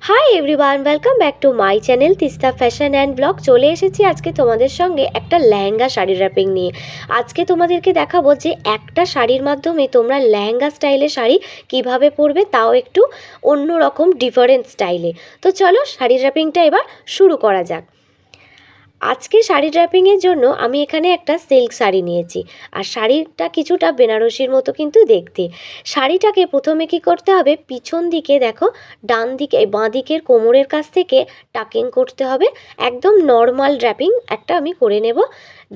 Hi everyone, welcome back to my channel Teesta fashion and blog. চলে এসেছি আজকে তোমাদের সঙ্গে একটা লেহেঙ্গা শাড়ি র্যাপিং নিয়ে। আজকে তোমাদেরকে দেখাবো যে একটা শাড়ির মাধ্যমে তোমরা লেহেঙ্গা স্টাইলে শাড়ি কিভাবে পরবে, তাও একটু অন্যরকম ডিফারেন্ট স্টাইলে। তো চলো শাড়ি র্যাপিংটা এবার শুরু করা যাক। আজকে শাড়ি ড্র্যাপিংয়ের জন্য আমি এখানে একটা সিল্ক শাড়ি নিয়েছি, আর শাড়িটা কিছুটা বেনারসির মতো কিন্তু দেখতে। শাড়িটাকে প্রথমে কি করতে হবে, পিছন দিকে দেখো, ডান দিকে বাঁ দিকের কোমরের কাছ থেকে টাকিং করতে হবে। একদম নর্মাল ড্র্যাপিং একটা আমি করে নেব।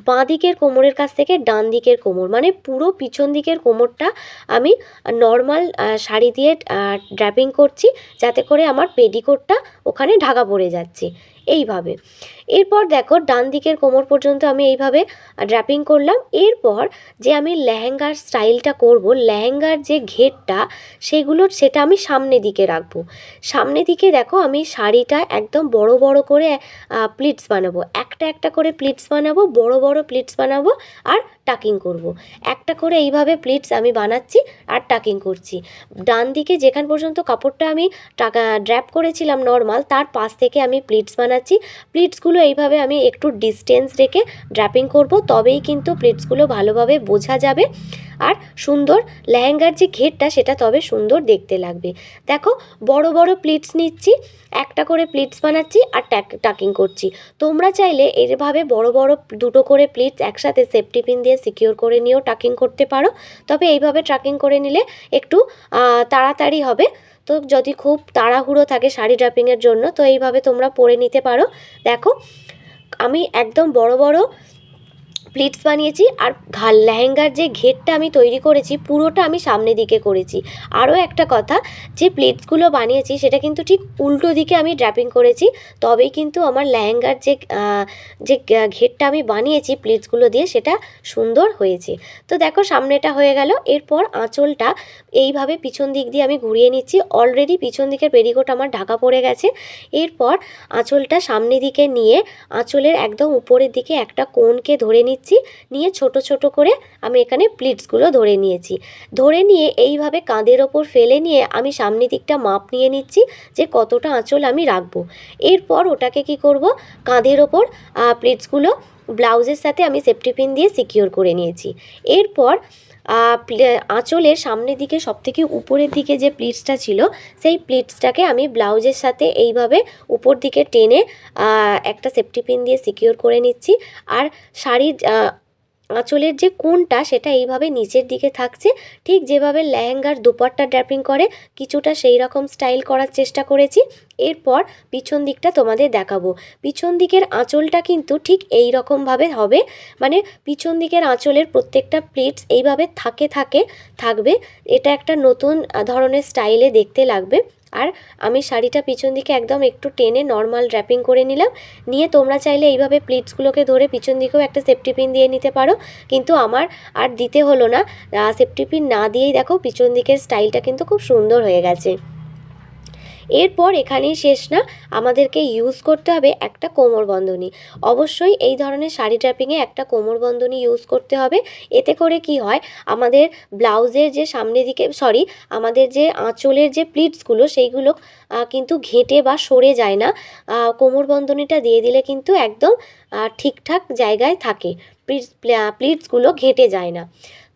বাঁ দিকের কোমরের কাছ থেকে ডান দিকের কোমর, মানে পুরো পিছন দিকের কোমরটা আমি নর্মাল শাড়ি দিয়ে ড্র্যাপিং করছি, যাতে করে আমার পেডিকোটটা ওখানে ঢাকা পড়ে যাচ্ছে এইভাবে। এরপর দেখো ডান দিকের কোমর পর্যন্ত আমি এইভাবে ড্র্যাপিং করলাম। এরপর যে আমি লেহেঙ্গার স্টাইলটা করব, লেহেঙ্গার যে ঘেরটা সেটা আমি সামনে দিকে রাখবো। সামনে দিকে দেখো আমি শাড়িটা একদম বড় বড় করে প্লিটস বানাবো, একটা একটা করে প্লিটস বানাবো, বড় বড় প্লিটস বানাবো আর টাকিং করব। একটা করে এইভাবে প্লিটস আমি বানাচ্ছি আর টাকিং করছি। ডান দিকে যেখান পর্যন্ত কাপড়টা আমি ড্র্যাপ করেছিলাম নর্মাল, তার পাশ থেকে আমি প্লিটস বানাচ্ছি। প্লিটসগুলো এইভাবে আমি একটু ডিস্টেন্স রেখে ড্র্যাপিং করব, তবেই কিন্তু প্লিটসগুলো ভালোভাবে বোঝা যাবে আর সুন্দর লেহেঙ্গার যে ঘেরটা সেটা তবে সুন্দর দেখতে লাগবে। দেখো বড় বড় প্লিটস নিচ্ছি, একটা করে প্লিটস বানাচ্ছি আর টাকিং করছি। তোমরা চাইলে এভাবে বড় বড় দুটো করে প্লিটস একসাথে সেফটি পিন দিয়ে সিকিওর করে নিয়েও টাকিং করতে পারো, তবে এইভাবে টাকিং করে নিলে একটু তাড়াতাড়ি হবে। তো যদি খুব তাড়াহুড়ো থাকে শাড়ি ড্র্যাপিংয়ের জন্য, তো এইভাবে তোমরা পরে নিতে পারো। দেখো আমি একদম বড় বড় প্লিটস বানিয়েছি, আর লেহেঙ্গার যে ঘেরটা আমি তৈরি করেছি পুরোটা আমি সামনে দিকে করেছি। আরও একটা কথা, যে প্লিটসগুলো বানিয়েছি সেটা কিন্তু ঠিক উল্টো দিকে আমি ড্র্যাপিং করেছি, তবেই কিন্তু আমার লেহেঙ্গার যে ঘেরটা আমি বানিয়েছি প্লিটসগুলো দিয়ে সেটা সুন্দর হয়েছে। তো দেখো সামনেটা হয়ে গেল। এরপর আঁচলটা এইভাবে পিছন দিক দিয়ে আমি ঘুরিয়ে নিচ্ছি। অলরেডি পিছন দিকের পেরিকোট আমার ঢাকা পড়ে গেছে। এরপর আঁচলটা সামনে দিকে নিয়ে আঁচলের একদম উপরের দিকে একটা কোণকে ধরে নিয়ে ছোট ছোট করে আমি এখানে প্লিটসগুলো ধরে নিয়েছি। ধরে নিয়ে এইভাবে কাঁধের ওপর ফেলে নিয়ে আমি সামনের দিকটা মাপ নিয়ে নিচ্ছি যে কতটা আঁচল আমি রাখবো। এরপর ওটাকে কি করব, কাঁধের ওপর প্লিটসগুলো ব্লাউজের সাথে আমি সেফটি পিন দিয়ে সিকিওর করে নিয়েছি। এরপর আঁচলের সামনের দিকে সবথেকে উপরের দিকে যে প্লিটসটা ছিল সেই প্লিটসটাকে আমি ব্লাউজের সাথে এইভাবে উপর দিকে টেনে একটা সেফটি পিন দিয়ে সিকিওর করে নিচ্ছি। আর শাড়ির আঁচলের যে কোণটা সেটা এইভাবে নিচের দিকে থাকছে, ঠিক যেভাবে লেহেঙ্গার দুপাট্টা ড্র্যাপিং করে কিছুটা সেই রকম স্টাইল করার চেষ্টা করেছি। এরপর পিছন দিকটা তোমাদের দেখাবো। পিছন দিকের আঁচলটা কিন্তু ঠিক এই রকমভাবে হবে, মানে পিছন দিকের আঁচলের প্রত্যেকটা প্লিটস এইভাবে থাকবে। এটা একটা নতুন ধরনের স্টাইলে দেখতে লাগবে। আর আমি শাড়িটা পিছন দিকে একদম একটু টেনে নর্মাল ড্র্যাপিং করে নিয়ে তোমরা চাইলে এইভাবে প্লিটসগুলোকে ধরে পিছন দিকেও একটা সেফটি পিন দিয়ে নিতে পারো, কিন্তু আমার আর দিতে হলো না। সেফটি পিন না দিয়েই দেখো পিছন দিকের স্টাইলটা কিন্তু খুব সুন্দর হয়ে গেছে। এরপর এখানেই শেষ না, আমাদেরকে ইউজ করতে হবে একটা কোমরবন্ধনী। অবশ্যই এই ধরনের শাড়ি ড্র্যাপিংয়ে একটা কোমরবন্ধনী ইউজ করতে হবে। এতে করে কি হয়, আমাদের ব্লাউজের যে সামনের দিকে আমাদের যে আঁচলের যে প্লিটসগুলো সেইগুলো কিন্তু ঘেঁটে বা সরে যায় না। কোমরবন্ধনীটা দিয়ে দিলে কিন্তু একদম ঠিকঠাক জায়গায় থাকে, প্লিটসগুলো ঘেঁটে যায় না।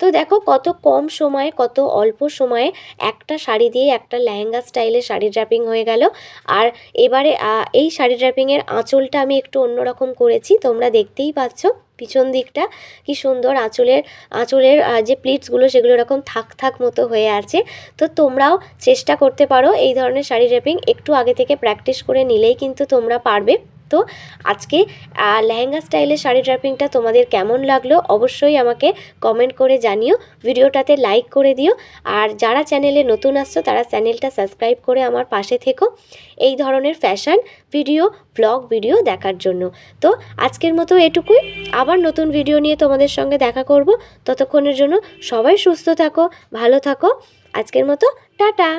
তো দেখো কত কম সময়ে, কত অল্প সময়ে একটা শাড়ি দিয়ে একটা লেহেঙ্গা স্টাইলের শাড়ি ড্র্যাপিং হয়ে গেল। আর এবারে এই শাড়ি ড্র্যাপিংয়ের আঁচলটা আমি একটু অন্যরকম করেছি, তোমরা দেখতেই পাচ্ছ পিছন দিকটা কি সুন্দর। আঁচলের যে প্লিটসগুলো সেগুলো এরকম থাক মতো হয়ে আছে। তো তোমরাও চেষ্টা করতে পারো এই ধরনের শাড়ি ড্র্যাপিং, একটু আগে থেকে প্র্যাকটিস করে নিলেই কিন্তু তোমরা পারবে। তো আজকে লেহেঙ্গা স্টাইলের শাড়ি ড্র্যাপিংটা তোমাদের কেমন লাগলো অবশ্যই আমাকে কমেন্ট করে জানিও, ভিডিওটাতে লাইক করে দিও। আর যারা চ্যানেলে নতুন আসছো তারা চ্যানেলটা সাবস্ক্রাইব করে আমার পাশে থেকো এই ধরনের ফ্যাশন ভিডিও, ব্লগ ভিডিও দেখার জন্য। তো আজকের মতো এটুকুই, আবার নতুন ভিডিও নিয়ে তোমাদের সঙ্গে দেখা করব। ততক্ষণের জন্য সবাই সুস্থ থাকো, ভালো থাকো। আজকের মতো টাটা।